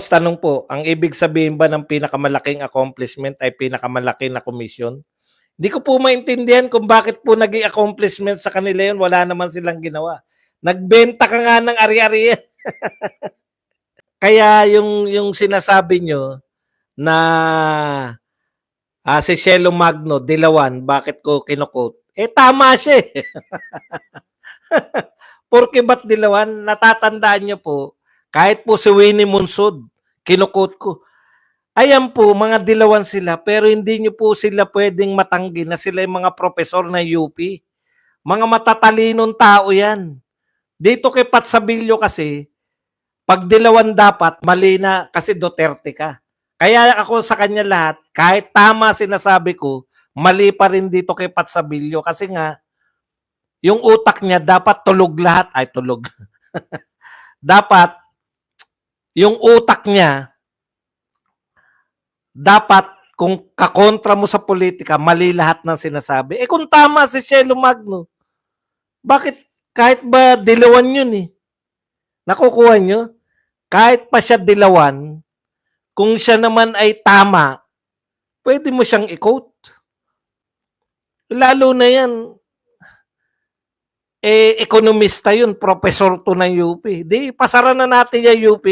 Tanong po, ang ibig sabihin ba ng pinakamalaking accomplishment ay pinakamalaki na komisyon? Di ko po maintindihan kung bakit po naging accomplishment sa kanila yun, wala naman silang ginawa. Nagbenta ka nga ng ari-arian. Kaya yung sinasabi nyo na si Shelo Magno, Dilawan, bakit ko kinukot? Eh tama siya eh. Porque ba't Dilawan? Natatandaan nyo po, kahit po si Winnie Monsod, kinukot ko. Ayan po, mga dilawan sila, pero hindi nyo po sila pwedeng matanggi na sila yung mga profesor ng UP. Mga matatalinong tao yan. Dito kay Patsabilyo kasi, pag dilawan dapat, mali na kasi Duterte ka. Kaya ako sa kanya lahat, kahit tama sinasabi ko, mali pa rin dito kay Patsabilyo kasi nga, yung utak niya dapat tulog lahat. Ay, tulog. Dapat, yung utak niya, dapat kung kakontra mo sa politika, mali lahat ng sinasabi. Eh kung tama si Shelo Magno, bakit kahit ba dilawan yun eh? Nakukuha nyo? Kahit pa siya dilawan, kung siya naman ay tama, pwede mo siyang i-quote. Lalo na yan, ekonomista yun, professor to ng UP. Di, pasara na natin yung UP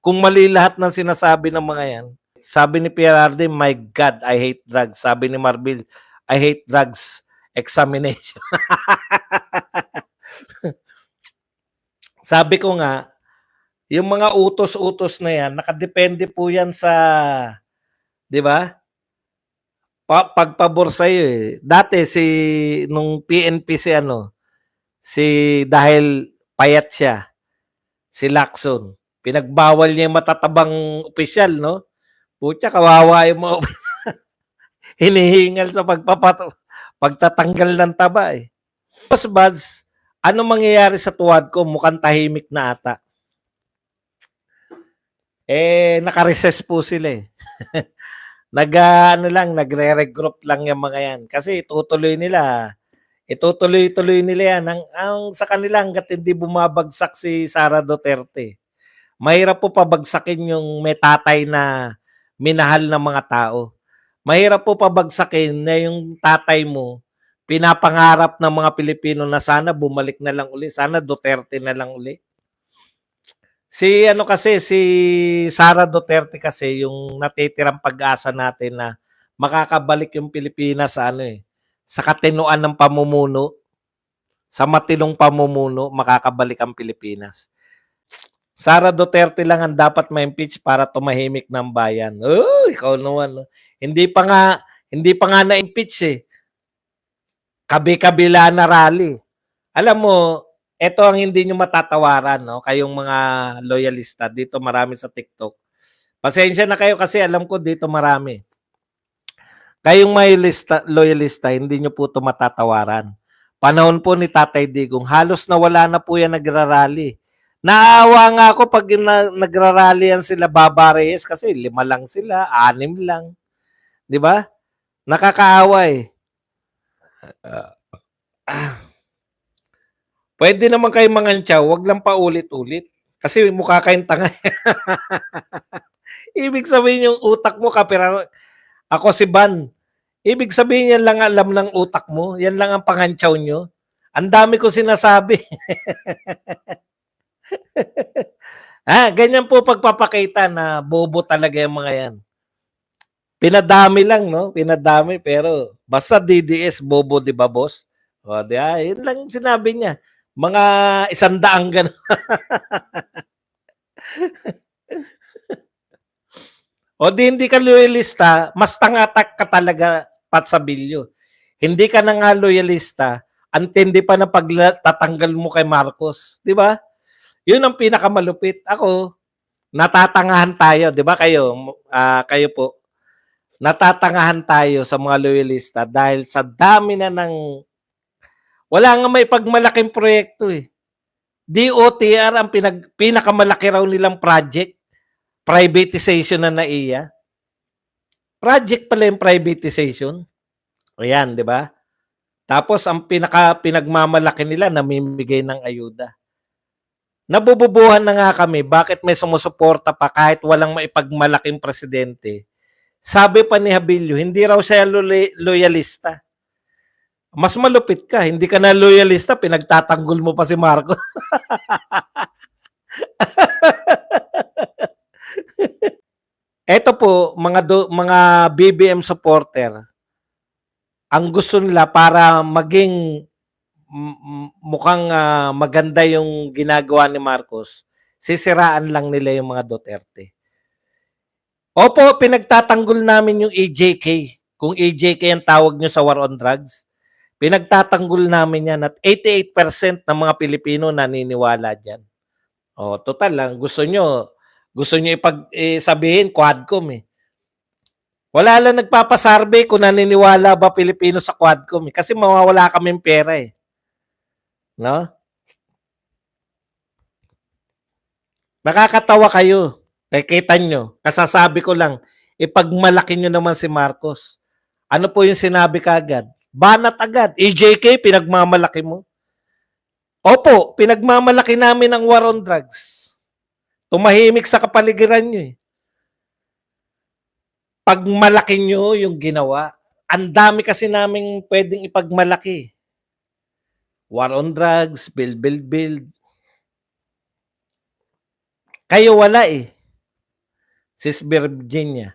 kung mali lahat ng sinasabi ng mga yan. Sabi ni PRRD, my God, I hate drugs. Sabi ni Marbil, I hate drugs examination. Sabi ko nga, yung mga utos-utos na yan, nakadepende po yan sa, di ba? Pagpabor sa'yo eh. Dati nung PNP dahil payat siya, si Lacson, pinagbawal niya yung matatabang opisyal, no? Putya, kawawa yung mga hinihingal sa pagtatanggal ng taba eh. Tapos Buds, ano mangyayari sa tuwad ko? Mukhang tahimik na ata. Naka-recess po sila eh. Nagre-regroup lang yung mga yan. Kasi itutuloy nila yan. Ang sa kanila hanggat hindi bumabagsak si Sara Duterte. Mahirap po pabagsakin yung may tatay na minahal ng mga tao. Mahirap po pabagsakin na yung tatay mo, pinapangarap ng mga Pilipino na sana bumalik na lang uli, sana Duterte na lang uli. Si Sara Duterte kasi yung natitirang pag-asa natin na makakabalik yung Pilipinas sa katinuan ng pamumuno, sa matinong pamumuno, makakabalik ang Pilipinas. Sara Duterte lang ang dapat ma-impeach para tumahimik ng bayan. Oh, ikaw naman. Hindi pa nga na-impeach eh. Kabi-kabila na rally. Alam mo, ito ang hindi nyo matatawaran, no? Kayong mga loyalista. Dito marami sa TikTok. Pasensya na kayo kasi alam ko dito marami. Kayong may loyalista, hindi nyo po ito matatawaran. Panahon po ni Tatay Digong, halos nawala na po yan nagrarally. Naawa nga ako pag nagraralyan sila Baba Reyes kasi 5 lang sila, 6 lang. 'Di ba? Nakakaawa eh. Pwede naman kayo mangantyaw, wag lang paulit-ulit. Kasi mukha kayong tanga. Ibig sabihin yung utak mo kapira. Ako si Ban. Ibig sabihin yan lang alam ng utak mo. Yan lang ang pangantyaw nyo. Ang dami ko sinasabi. Ganyan po pagpapakita na bobo talaga yung mga yan. Pinadami lang, no? Pinadami, pero basta DDS, bobo, di ba, boss? O, yun lang sinabi niya. Mga 100 gano'n. O di hindi ka loyalista, mas tangatak ka talaga, Patsabilyo. Hindi ka na nga loyalista, antindi pa na pagtatanggal mo kay Marcos. Di ba? Yun ang pinakamalupit. Ako, natatangahan tayo. Di ba kayo? Kayo po. Natatangahan tayo sa mga loyalista dahil sa dami na ng wala nga may pagmalaking proyekto eh. DOTR ang pinakamalaki raw nilang project. Privatization na naiya. Project pala yung privatization. Ayan, di ba? Tapos ang pinagmamalaki nila namimigay ng ayuda. Nabububuhan na nga kami, bakit may sumusuporta pa kahit walang maipagmalaking presidente. Sabi pa ni Habilio, hindi raw siya loyalista. Mas malupit ka, hindi ka na loyalista, pinagtatanggol mo pa si Marcos. Eto po, mga BBM supporter, ang gusto nila para maging mukhang maganda yung ginagawa ni Marcos, sisiraan lang nila yung mga Duterte. Opo, pinagtatanggol namin yung EJK. Kung EJK ang tawag nyo sa war on drugs, pinagtatanggol namin yan at 88% ng mga Pilipino naniniwala dyan. O, total lang, gusto nyo sabihin, Quadcom eh. Wala lang nagpapasurvey kung naniniwala ba Pilipino sa Quadcom eh. Kasi mawawala kaming pera eh. No? Nakakatawa kayo. Kita nyo, kasasabi ko lang, ipagmalaki nyo naman si Marcos. Ano po yung sinabi kagad? Banat agad. EJK, pinagmamalaki mo. Opo, pinagmamalaki namin ang war on drugs. Tumahimik sa kapaligiran nyo eh. Pagmalaki nyo yung ginawa, ang dami kasi naming pwedeng ipagmalaki. War on drugs, build. Kayo wala eh. Sis Virginia.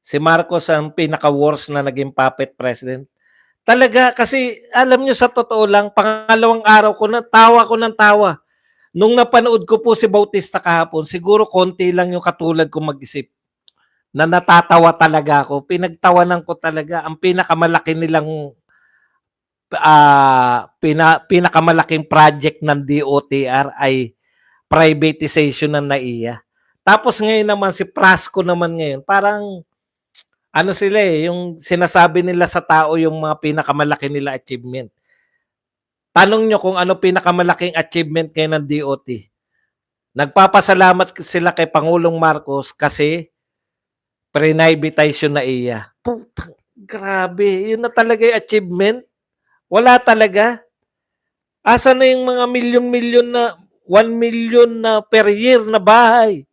Si Marcos ang pinaka-worst na naging puppet president. Talaga, kasi alam nyo sa totoo lang, pangalawang araw ko na, tawa ko ng tawa. Nung napanood ko po si Bautista kahapon, siguro konti lang yung katulad ko mag-isip na natatawa talaga ako. Pinagtawanan ko talaga. Ang pinakamalaki nilang pinakamalaking project ng DOTR ay privatization ng NAIA. Tapos ngayon naman si Prasco naman ngayon, parang ano sila eh, yung sinasabi nila sa tao yung mga pinakamalaki nila achievement. Tanong nyo kung ano pinakamalaking achievement ngayon ng DOT. Nagpapasalamat sila kay Pangulong Marcos kasi privatization na iya. Putang, grabe. Yun na talaga yung achievement. Wala talaga. Asa na yung mga milyon-milyon na 1 million na per year na bahay?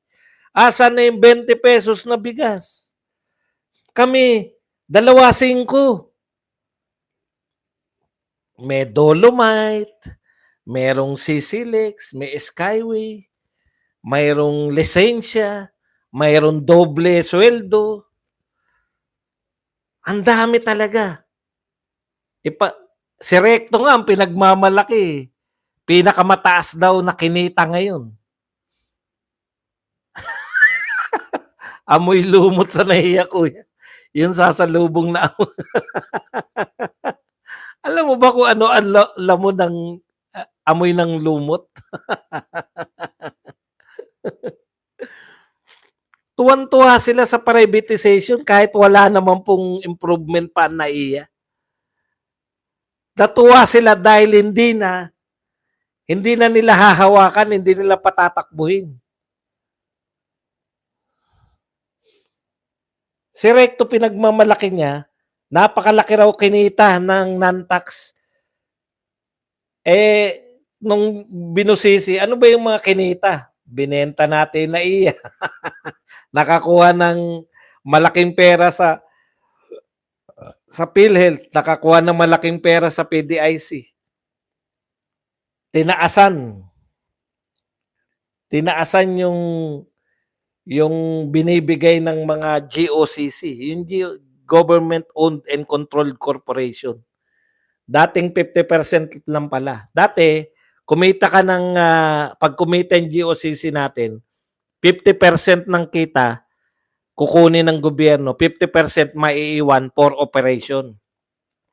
Asa na yung 20 pesos na bigas? Kami, 2.5. May Dolomite, merong Sisilix, may Skyway, mayroong lisensya, mayroong doble sweldo. Ang dami talaga. Si Recto nga ang pinagmamalaki. Pinakamataas daw na kinita ngayon. Amoy lumot sa nahiya ko. Yung sasalubong na amoy. Alam mo ba kung ano ang lamon ng amoy ng lumot? Tuwan-tuwa sila sa privatization kahit wala naman pong improvement pa na iya. Natuwa sila dahil hindi na nila hahawakan, hindi nila patatakbuhin. Si Recto pinagmamalaki niya, napakalaki raw kinita ng non-tax. Nung binusisi, ano ba yung mga kinita? Binenta natin na iya. Nakakuha ng malaking pera sa PhilHealth, nakakuha ng malaking pera sa PDIC. Tinaasan yung binibigay ng mga GOCC, yung Government Owned and Controlled Corporation. Dating 50% lang pala. Dati, kumita ka ng, pag kumita yung GOCC natin, 50% ng kita, kukunin ng gobyerno, 50% maiiwan for operation.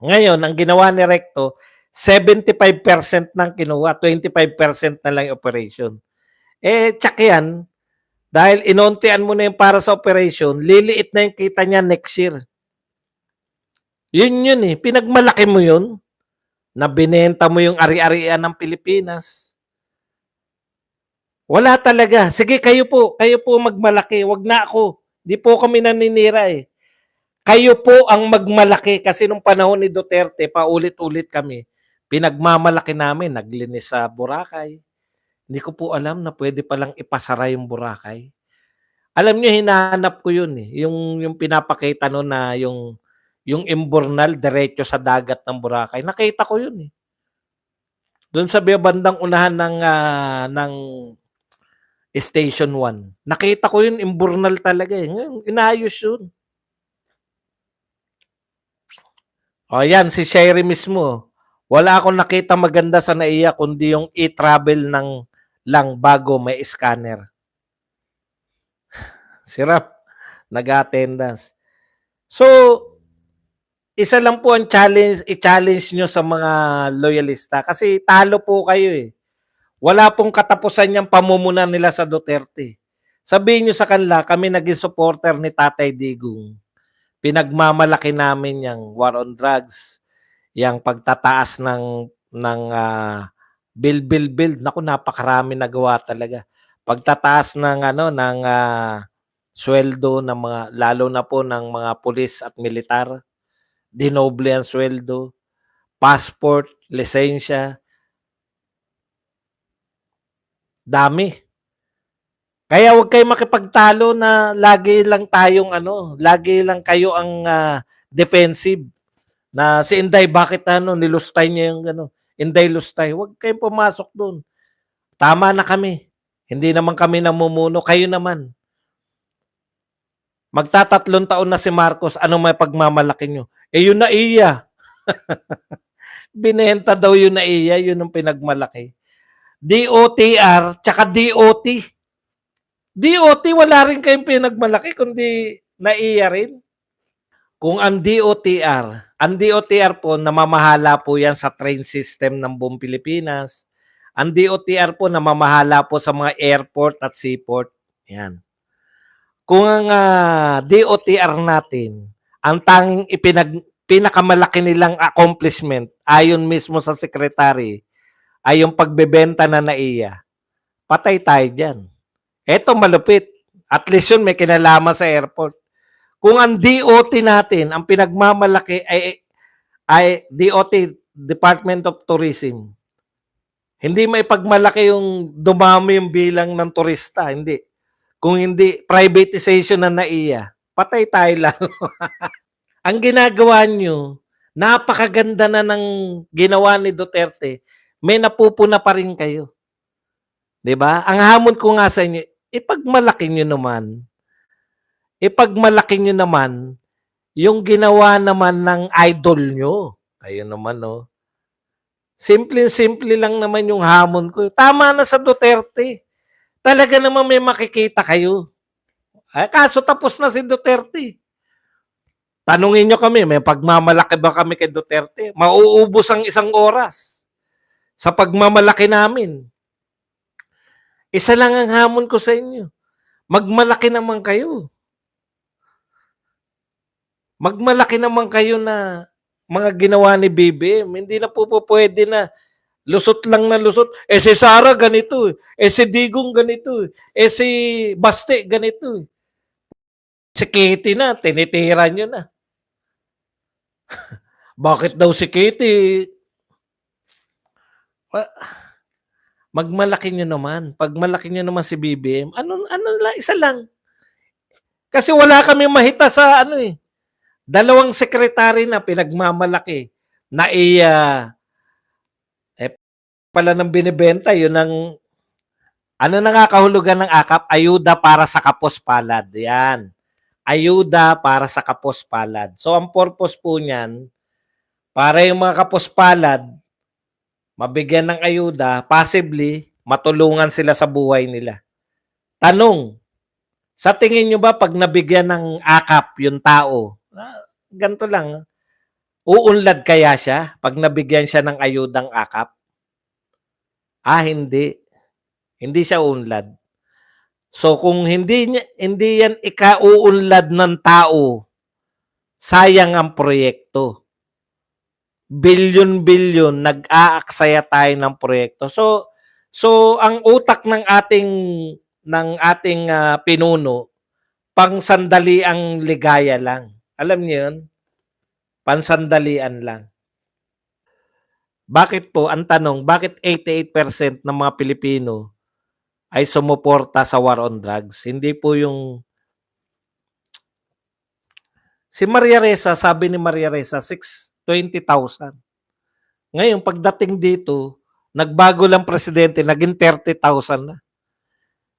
Ngayon, ang ginawa ni Recto, 75% ng kinuha, 25% na lang operation. Tsak yan, dahil inontian mo na yung para sa operation, liliit na yung kita niya next year. Yun eh, pinagmalaki mo yun, na binenta mo yung ari-arian ng Pilipinas. Wala talaga. Sige, kayo po magmalaki, wag na ako. Di po kami naninira eh. Kayo po ang magmalaki kasi nung panahon ni Duterte, paulit-ulit kami, pinagmamalaki namin, naglinis sa Boracay, Hindi ko po alam na puwede palang ipasara yung Boracay. Alam niyo hinahanap ko yun, eh, yung pinapakita nun na yung imburnal diretso sa dagat ng Boracay, nakita ko yun, eh. Dun sa bandang unahan ng Station 1. Nakita ko yun imburnal talaga, eh, ngayon inayos yun. Oh, yan si Sherry mismo. Wala akong nakitang maganda sa NAIA kundi yung e-travel lang bago may scanner. Si Rap nag-a-attendance. So, isa lang po ang i-challenge nyo sa mga loyalista kasi talo po kayo, eh. Wala pong katapusan yung pamumuno nila sa Duterte. Sabihin nyo sa kanila, kami naging supporter ni Tatay Digong. Pinagmamalaki namin yung war on drugs, yung pagtataas ng build. Naku, napakarami nagawa talaga. Pagtataas ng sweldo ng mga lalo na po ng mga pulis at militar, dinoble ang sweldo, passport, lisensya, dami. Kaya huwag kayong makipagtalo na lagi lang kayo ang defensive. Na si Inday, bakit nilustay niya yung Inday lustay. Huwag kayong pumasok doon. Tama na kami. Hindi naman kami namumuno. Kayo naman. Magtatatlong taon na si Marcos, ano may pagmamalaki nyo? Eh yun na iya. Binenta daw yun na iya, yun ang pinagmalaki. DOTR, tsaka DOT. DOT, wala rin kayong pinagmalaki, kundi naiya rin. Kung ang DOTR po, namamahala po yan sa train system ng buong Pilipinas. Ang DOTR po, namamahala po sa mga airport at seaport. Yan. Kung ang DOTR natin, ang tanging pinakamalaki nilang accomplishment, ayon mismo sa secretary, ay yung pagbebenta na NAIA. Patay tayo dyan. Eto malupit. At least yun may kinalaman sa airport. Kung ang DOT natin, ang pinagmamalaki ay DOT, Department of Tourism, hindi maipagmalaki yung dumami yung bilang ng turista. Hindi. Kung hindi, privatization na NAIA, patay tayo lalo. Ang ginagawa nyo, napakaganda na ng ginawa ni Duterte, may napupuna pa rin kayo. 'Di ba? Ang hamon ko nga sa inyo, ipagmalaki nyo naman yung ginawa naman ng idol nyo. Ayun naman, no. Simple-simple lang naman yung hamon ko. Tama na sa Duterte. Talaga naman may makikita kayo. Ay, kaso tapos na si Duterte. Tanungin nyo kami, may pagmamalaki ba kami kay Duterte? Mauubos ang isang oras sa pagmamalaki namin. Isa lang ang hamon ko sa inyo. Magmalaki naman kayo. Magmalaki naman kayo na mga ginawa ni BBM. Hindi na po pwede na lusot lang na lusot. Eh si Sara ganito. Eh si Digong ganito. Eh si Baste ganito. Si Kitty na, tinitira nyo na. Bakit daw si Kitty? Magmalaki nyo naman. Pagmalaki nyo naman si BBM, isa lang. Kasi wala kaming mahita sa dalawang sekretary na pinagmamalaki na pala ng binibenta, yun ang na nga kahulugan ng AKAP? Ayuda para sa kapos palad. Yan. Ayuda para sa kapos palad. So, ang purpose po niyan, para yung mga kapos palad, mabigyan ng ayuda, possibly, matulungan sila sa buhay nila. Tanong, sa tingin nyo ba pag nabigyan ng AKAP yung tao, ganito lang, uunlad kaya siya pag nabigyan siya ng ayudang AKAP? Hindi. Hindi siya unlad. So kung hindi yan ikauunlad ng tao, sayang ang proyekto. Bilyon-bilyon nag-aaksaya tayo ng proyekto. So ang utak ng ating pinuno, pangsandaliang ligaya lang. Alam niyo 'yun? Pansandalian lang. Bakit po, ang tanong, bakit 88% ng mga Pilipino ay sumuporta sa war on drugs. Hindi po yung si Maria Ressa, sabi ni Maria Ressa, 20,000. Ngayon, pagdating dito, nagbago lang presidente, naging 30,000 na.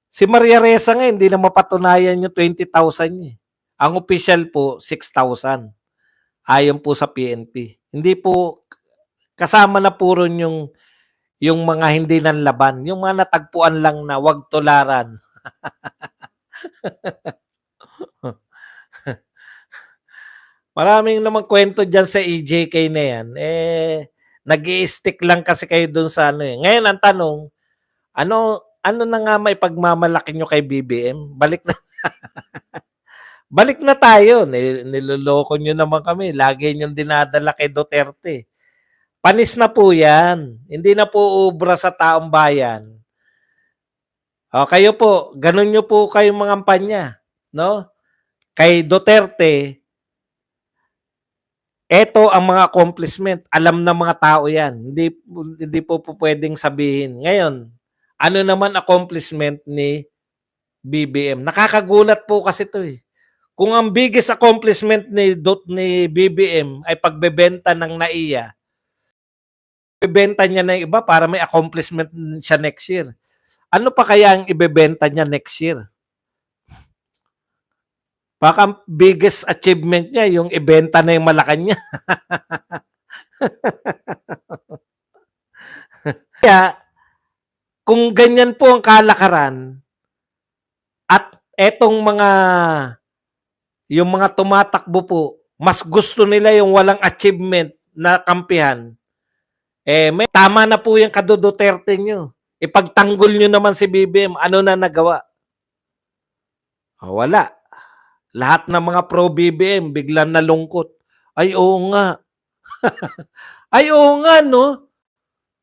Si Maria Ressa nga, hindi na mapatunayan yung 20,000 niya. Ang official po, 6,000. Ayon po sa PNP. Hindi po, kasama na po ron yung mga hindi nanlaban. Yung mga natagpuan lang na wag tularan. Maraming naman kwento dyan sa EJK na yan. Nag-i-stick lang kasi kayo dun sa ano eh. Ngayon, ang tanong, ano na nga may pagmamalaki nyo kay BBM? Balik na. Balik na tayo. Niloloko nyo naman kami. Lagi nyo dinadala kay Duterte. Panis na po yan. Hindi na po ubra sa taong bayan. O, kayo po, ganun nyo po kayong mga kampanya. No? Kay Duterte, eto ang mga accomplishment. Alam ng mga tao yan. Hindi po pwedeng sabihin. Ngayon, ano naman accomplishment ni BBM? Nakakagulat po kasi to eh. Kung ang biggest accomplishment ni BBM ay pagbebenta ng NAIA, ibebenta niya na iba para may accomplishment siya next year. Ano pa kaya ang ibebenta niya next year? Baka ang biggest achievement niya yung ibenta na yung Malacanang. Kaya, kung ganyan po ang kalakaran, at etong yung mga tumatakbo po, mas gusto nila yung walang achievement na kampihan, may tama na po yung kaduduterte nyo. Ipagtanggol nyo naman si BBM, ano na nagawa? Wala. Lahat ng mga pro-BBM, biglang nalungkot. Ay, oo nga. Ay, oo nga, no?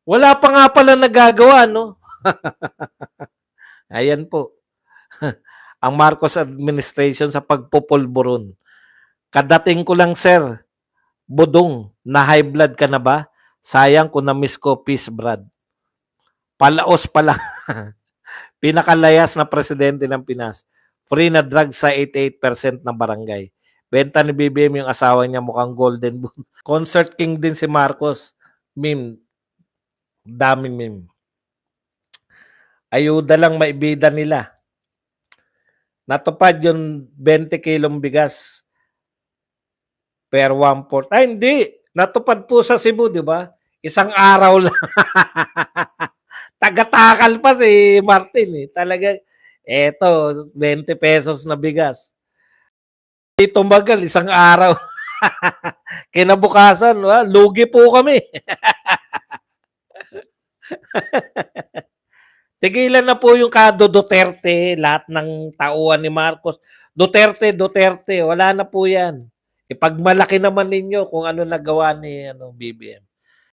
Wala pa nga pala nagagawa, no? Ayan po. Ang Marcos administration sa pagpupulburon. Kadating ko lang, sir, Budong, na high blood ka na ba? Sayang kung na-miss ko, peace, Brad. Palaos pala. Pinakalayas na presidente ng Pinas. Free na drugs sa 88% ng barangay. Benta ni BBM yung asawa niya mukhang golden boot. Concert king din si Marcos. Meme. Daming meme. Ayuda lang maibida nila. Natupad yung 20 kilong bigas per 1/4. Ay, hindi. Natupad po sa Cebu, di ba? Isang araw lang. Tagatakal pa si Martin eh. Talaga, eto, 20 pesos na bigas. Dito magal, isang araw. Kinabukasan, lugi po kami. Tigilan na po yung kado Duterte, lahat ng tauhan ni Marcos. Duterte, wala na po yan. Ipagmalaki naman ninyo kung ano nagawa ni BBM.